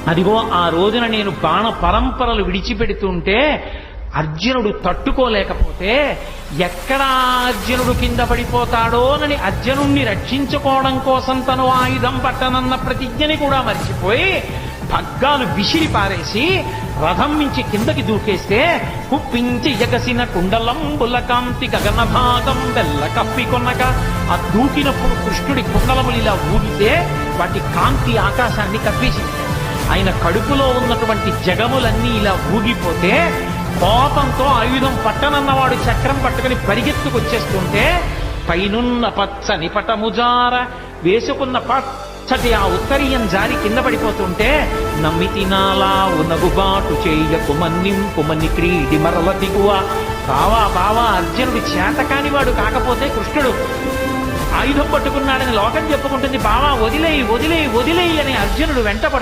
అదిగో ఆ రోజున నేను బాణ పరంపరలు విడిచిపెడుతుంటే అర్జునుడు తట్టుకోలేకపోతే ఎక్కడా అర్జునుడు కింద పడిపోతాడోనని అర్జునుణ్ణి రక్షించుకోవడం కోసం తను ఆయుధం పట్టనన్న ప్రతిజ్ఞని కూడా మర్చిపోయి పగ్గాలు విసిరి పారేసి రథం నుంచి కిందకి దూకేస్తే కుప్పించి ఎగసిన కుండలంబుల కాంతి గగన భాగం బెల్ల కప్పికొనక ఆ దూకినప్పుడు కృష్ణుడి కుండలములు ఇలా ఊగితే వాటి కాంతి ఆకాశాన్ని కప్పేసింది. ఆయన కడుపులో ఉన్నటువంటి జగములన్నీ ఇలా ఊగిపోతే కోపంతో ఆయుధం పట్టనన్నవాడు చక్రం పట్టుకుని పరిగెత్తుకొచ్చేస్తుంటే పైనున్న పచ్చని పటముజార వేసుకున్న పచ్చటి ఆ ఉత్తరీయం జారి కింద పడిపోతుంటే నమ్మితినాలా ఉనగుబాటు చేయకు మన్నింపుమని క్రీడి మరల దిగువ. బావా అర్జునుడు చేతకాని వాడు కాకపోతే కృష్ణుడు ఆయుధం పట్టుకున్నాడని లోకం చెప్పుకుంటుంది. బావా వదిలేయి వదిలేయి వదిలేయి అని అర్జునుడు వెంటపడు